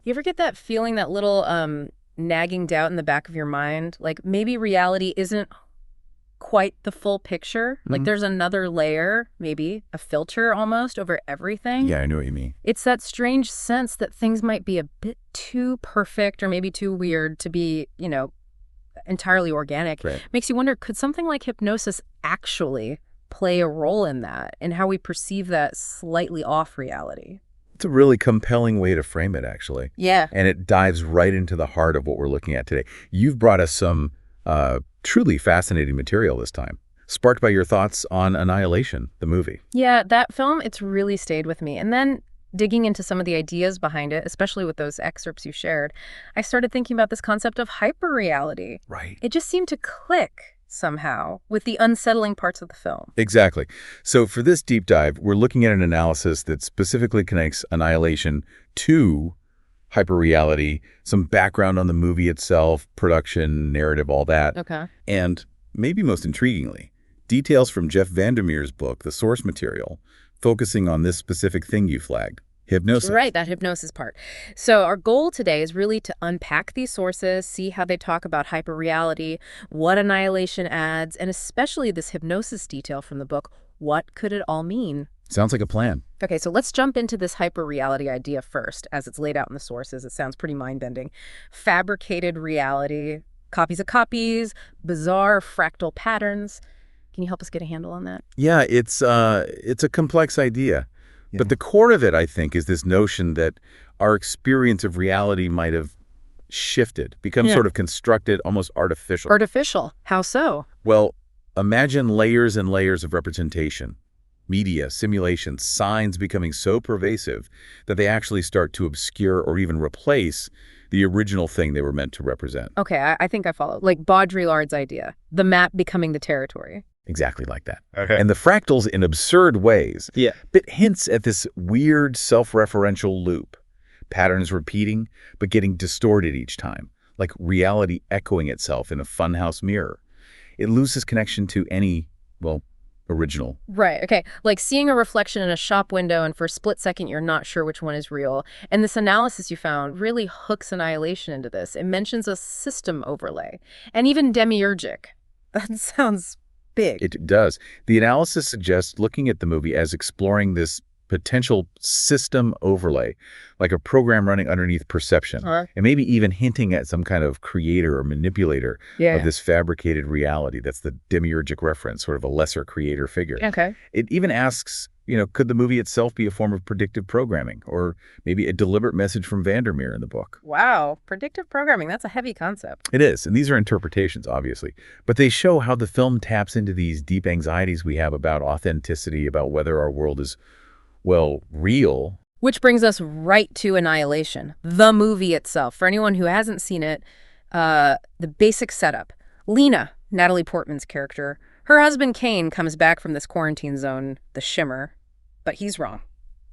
You ever get that feeling, that little nagging doubt in the back of your mind? Like maybe reality isn't quite the full picture. Like there's another layer, maybe a filter almost over everything. Yeah, I know what you mean. It's that strange sense that things might be a bit too perfect or maybe too weird to be, entirely organic. Right. Makes you wonder, could something like hypnosis actually play a role in that, in how we perceive that slightly off reality? It's a really compelling way to frame it, actually. Yeah. And it dives right into the heart of what we're looking at today. You've brought us some truly fascinating material this time, sparked by your thoughts on Annihilation, the movie. Yeah, that film, it's really stayed with me. And then digging into some of the ideas behind it, especially with those excerpts you shared, I started thinking about this concept of hyperreality. Right. It just seemed to click somehow with the unsettling parts of the film. Exactly. So for this deep dive, we're looking at an analysis that specifically connects Annihilation to hyperreality, some background on the movie itself, production, narrative, all that. Okay. And maybe most intriguingly, details from Jeff Vandermeer's book, The Source Material, focusing on this specific thing you flagged, hypnosis. Right, that hypnosis part. So our goal today is really to unpack these sources, see how they talk about hyperreality, what Annihilation adds, and especially this hypnosis detail from the book. What could it all mean? Sounds like a plan. Okay, so let's jump into this hyperreality idea first, as it's laid out in the sources. It sounds pretty mind-bending. Fabricated reality, copies of copies, bizarre fractal patterns. Can you help us get a handle on that? Yeah, it's a complex idea. Yeah. But the core of it, I think, is this notion that our experience of reality might have shifted, become sort of constructed, almost artificial. Artificial? How so? Well, imagine layers and layers of representation. Media, simulations, signs becoming so pervasive that they actually start to obscure or even replace the original thing they were meant to represent. Okay, I think I follow. Like Baudrillard's idea, the map becoming the territory. Exactly like that. Okay. And the fractals in absurd ways. Yeah. But hints at this weird self-referential loop. Patterns repeating, but getting distorted each time, like reality echoing itself in a funhouse mirror. It loses connection to any, original. Right, okay. Like seeing a reflection in a shop window and for a split second you're not sure which one is real. And this analysis you found really hooks Annihilation into this. It mentions a system overlay and even demiurgic. That sounds big. It does. The analysis suggests looking at the movie as exploring this potential system overlay, like a program running underneath perception, and maybe even hinting at some kind of creator or manipulator of this fabricated reality. That's the demiurgic reference, sort of a lesser creator figure. Okay. It even asks, could the movie itself be a form of predictive programming, or maybe a deliberate message from Vandermeer in the book? Wow, predictive programming, that's a heavy concept. It is, and these are interpretations, obviously, but they show how the film taps into these deep anxieties we have about authenticity, about whether our world is real. Which brings us right to Annihilation, the movie itself. For anyone who hasn't seen it, the basic setup. Lena, Natalie Portman's character, her husband Kane comes back from this quarantine zone, the Shimmer, but he's wrong.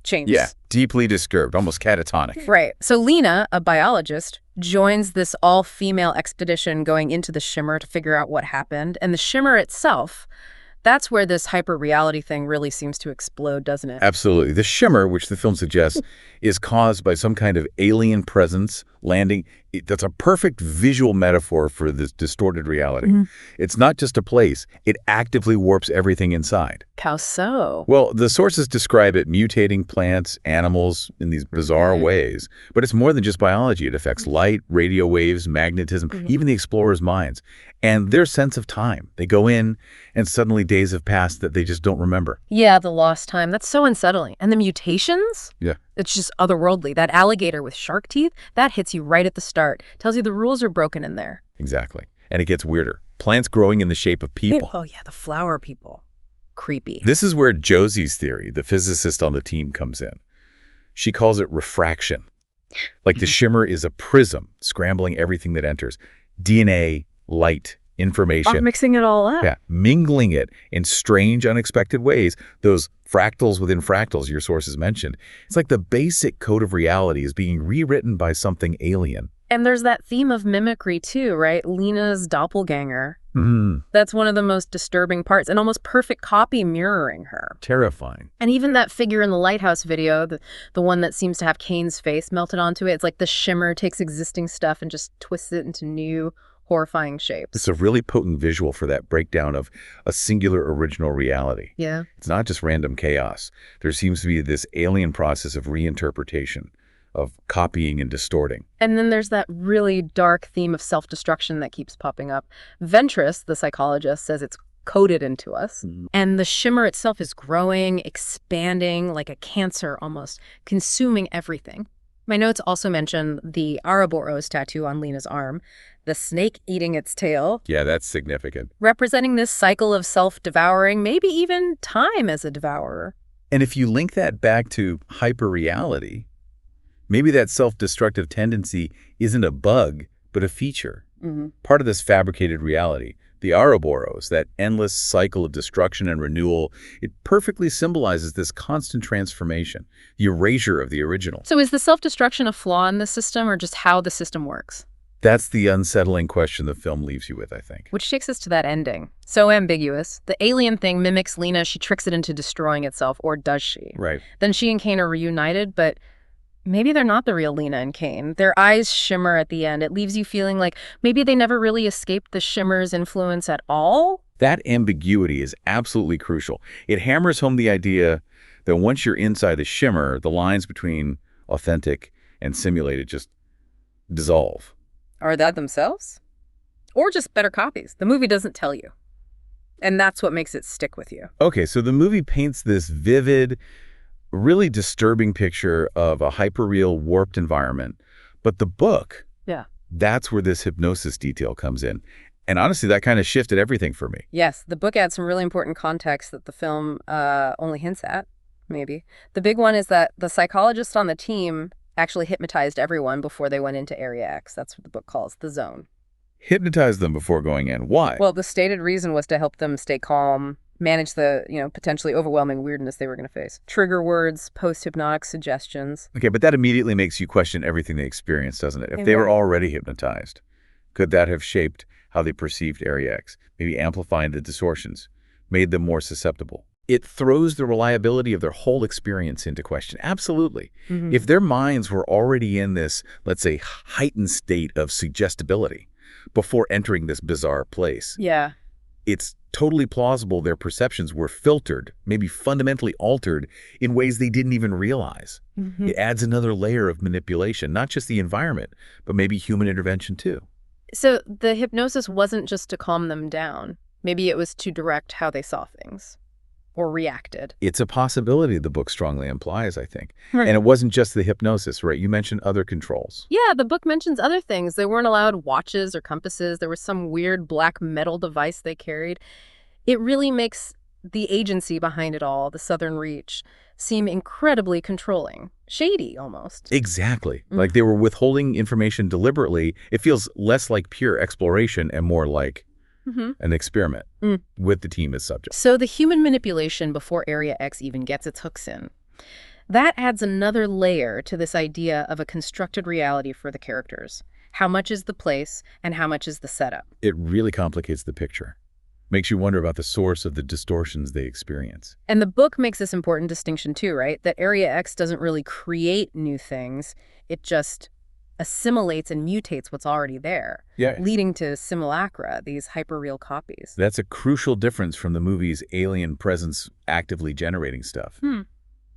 Changes. Yeah, deeply disturbed, almost catatonic. Right. So Lena, a biologist, joins this all-female expedition going into the Shimmer to figure out what happened. And the Shimmer itself, that's where this hyper-reality thing really seems to explode, doesn't it? Absolutely. The Shimmer, which the film suggests, is caused by some kind of alien presence landing. That's a perfect visual metaphor for this distorted reality. It's not just a place. It actively warps everything inside. How so? Well, the sources describe it mutating plants, animals in these bizarre ways. But it's more than just biology. It affects light, radio waves, magnetism, even the explorers' minds, and their sense of time. They go in, and suddenly days have passed that they just don't remember. Yeah, the lost time. That's so unsettling. And the mutations? Yeah. It's just otherworldly. That alligator with shark teeth, that hits you right at the start. Tells you the rules are broken in there. Exactly. And it gets weirder. Plants growing in the shape of people. Oh, yeah, the flower people. Creepy. This is where Josie's theory, the physicist on the team, comes in. She calls it refraction. Like the Shimmer is a prism, scrambling everything that enters. DNA, light, information. Mixing it all up. Yeah, mingling it in strange, unexpected ways. Those fractals within fractals your sources mentioned. It's like the basic code of reality is being rewritten by something alien. And there's that theme of mimicry too, right? Lena's doppelganger, Mm, That's one of the most disturbing parts, an almost perfect copy mirroring her. terrifying. And even that figure in the lighthouse video, the one that seems to have Kane's face melted onto it, it's like the Shimmer takes existing stuff and just twists it into new, horrifying shapes. It's a really potent visual for that breakdown of a singular original reality. Yeah. It's not just random chaos. There seems to be this alien process of reinterpretation, of copying and distorting. And then there's that really dark theme of self-destruction that keeps popping up. Ventress, the psychologist, says it's coded into us. And the Shimmer itself is growing, expanding, like a cancer almost, consuming everything. My notes also mention the Ouroboros tattoo on Lena's arm, the snake eating its tail, Yeah, that's significant. representing this cycle of self-devouring, maybe even time as a devourer. And if you link that back to hyperreality, maybe that self-destructive tendency isn't a bug, but a feature. Part of this fabricated reality. The Ouroboros, that endless cycle of destruction and renewal, it perfectly symbolizes this constant transformation, the erasure of the original. So is the self-destruction a flaw in the system or just how the system works? That's the unsettling question the film leaves you with, I think. Which takes us to that ending. So ambiguous. The alien thing mimics Lena. She tricks it into destroying itself, or does she? Right. Then she and Kane are reunited, but maybe they're not the real Lena and Kane. Their eyes shimmer at the end. It leaves you feeling like maybe they never really escaped the Shimmer's influence at all. That ambiguity is absolutely crucial. It hammers home the idea that once you're inside the Shimmer, the lines between authentic and simulated just dissolve. Are that themselves? Or just better copies? The movie doesn't tell you. And that's what makes it stick with you. Okay, so the movie paints this vivid, really disturbing picture of a hyperreal, warped environment. But the book, that's where this hypnosis detail comes in. And honestly, that kind of shifted everything for me. Yes, the book adds some really important context that the film only hints at, maybe. The big one is that the psychologist on the team actually hypnotized everyone before they went into Area X. That's what the book calls the zone. Hypnotized them before going in. Why? Well, the stated reason was to help them stay calm, manage the, potentially overwhelming weirdness they were going to face. Trigger words, post-hypnotic suggestions. Okay, but that immediately makes you question everything they experienced, doesn't it? If they were already hypnotized, could that have shaped how they perceived Area X, maybe amplifying the distortions, made them more susceptible? It throws the reliability of their whole experience into question. Absolutely. If their minds were already in this, let's say, heightened state of suggestibility before entering this bizarre place, it's totally plausible their perceptions were filtered, maybe fundamentally altered in ways they didn't even realize. It adds another layer of manipulation, not just the environment, but maybe human intervention too. So the hypnosis wasn't just to calm them down. Maybe it was to direct how they saw things or reacted. It's a possibility the book strongly implies, I think. Right. And it wasn't just the hypnosis, right? You mentioned other controls. Yeah, the book mentions other things. They weren't allowed watches or compasses. There was some weird black metal device they carried. It really makes the agency behind it all, the Southern Reach, seem incredibly controlling. Shady, almost. Exactly. Like they were withholding information deliberately. It feels less like pure exploration and more like an experiment with the team as subject. So the human manipulation before Area X even gets its hooks in. That adds another layer to this idea of a constructed reality for the characters. How much is the place and how much is the setup? It really complicates the picture. Makes you wonder about the source of the distortions they experience. And the book makes this important distinction too, right? That Area X doesn't really create new things. It just assimilates and mutates what's already there, leading to simulacra, these hyperreal copies. That's a crucial difference from the movie's alien presence actively generating stuff.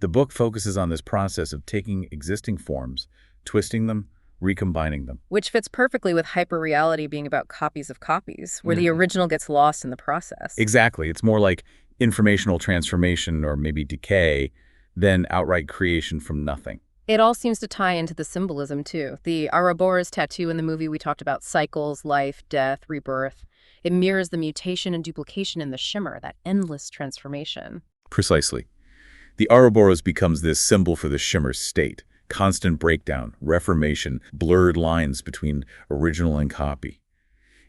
The book focuses on this process of taking existing forms, twisting them, recombining them. Which fits perfectly with hyperreality being about copies of copies, where the original gets lost in the process. Exactly. It's more like informational transformation or maybe decay than outright creation from nothing. It all seems to tie into the symbolism, too. The Ouroboros tattoo in the movie, we talked about cycles, life, death, rebirth. It mirrors the mutation and duplication in the Shimmer, that endless transformation. Precisely. The Ouroboros becomes this symbol for the Shimmer's state. Constant breakdown, reformation, blurred lines between original and copy.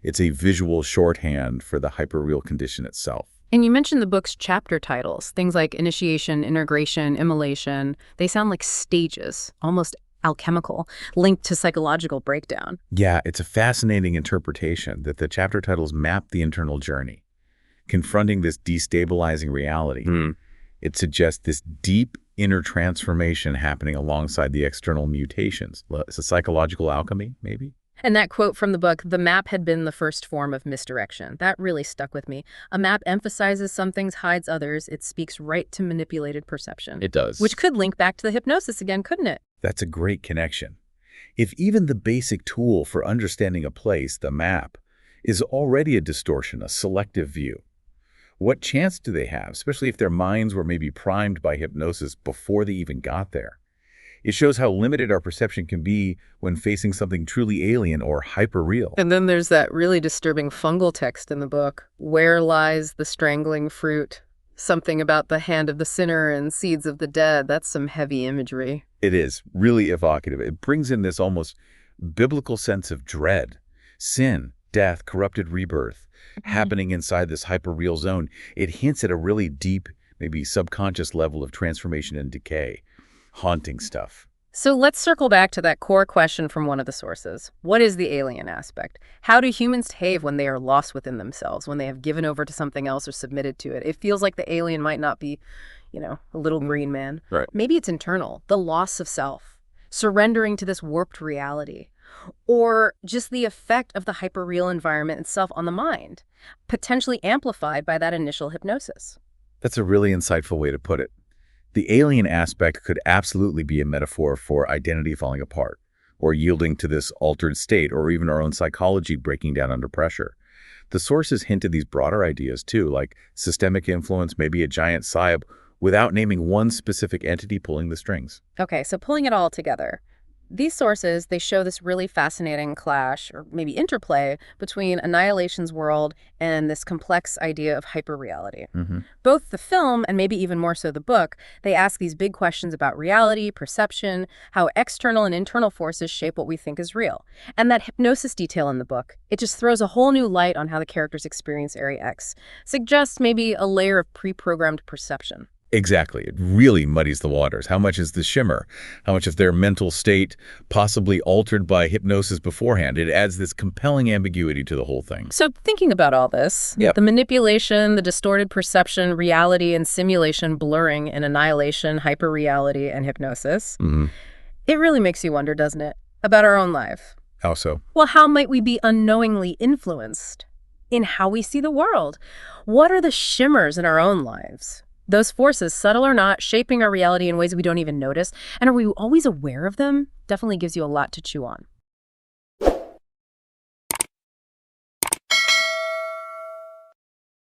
It's a visual shorthand for the hyperreal condition itself. And you mentioned the book's chapter titles, things like initiation, integration, immolation. They sound like stages, almost alchemical, linked to psychological breakdown. Yeah, it's a fascinating interpretation that the chapter titles map the internal journey. Confronting this destabilizing reality, it suggests this deep inner transformation happening alongside the external mutations. It's a psychological alchemy, maybe? And that quote from the book, "The map had been the first form of misdirection," that really stuck with me. A map emphasizes some things, hides others. It speaks right to manipulated perception. It does. Which could link back to the hypnosis again, couldn't it? That's a great connection. If even the basic tool for understanding a place, the map, is already a distortion, a selective view, what chance do they have, especially if their minds were maybe primed by hypnosis before they even got there? It shows how limited our perception can be when facing something truly alien or hyper-real. And then there's that really disturbing fungal text in the book. "Where lies the strangling fruit?" Something about the hand of the sinner and seeds of the dead. That's some heavy imagery. It is really evocative. It brings in this almost biblical sense of dread. Sin, death, corrupted rebirth, happening inside this hyper-real zone. It hints at a really deep, maybe subconscious level of transformation and decay. Haunting stuff. So let's circle back to that core question from one of the sources. What is the alien aspect? How do humans behave when they are lost within themselves, when they have given over to something else or submitted to it? It feels like the alien might not be, a little green man. Right. Maybe it's internal, the loss of self, surrendering to this warped reality, or just the effect of the hyperreal environment itself on the mind, potentially amplified by that initial hypnosis. That's a really insightful way to put it. The alien aspect could absolutely be a metaphor for identity falling apart, or yielding to this altered state, or even our own psychology breaking down under pressure. The sources hint at these broader ideas too, like systemic influence, maybe a giant psyop, without naming one specific entity pulling the strings. Okay, so pulling it all together. These sources, they show this really fascinating clash, or maybe interplay, between Annihilation's world and this complex idea of hyperreality. Both the film, and maybe even more so the book, they ask these big questions about reality, perception, how external and internal forces shape what we think is real. And that hypnosis detail in the book, it just throws a whole new light on how the characters experience Area X. Suggests maybe a layer of pre-programmed perception. Exactly. It really muddies the waters. How much is the Shimmer? How much of their mental state possibly altered by hypnosis beforehand? It adds this compelling ambiguity to the whole thing. So thinking about all this, the manipulation, the distorted perception, reality and simulation blurring in Annihilation, hyperreality, and hypnosis, it really makes you wonder, doesn't it, about our own life? How so? Well, how might we be unknowingly influenced in how we see the world? What are the shimmers in our own lives? Those forces, subtle or not, shaping our reality in ways we don't even notice. And are we always aware of them? Definitely gives you a lot to chew on.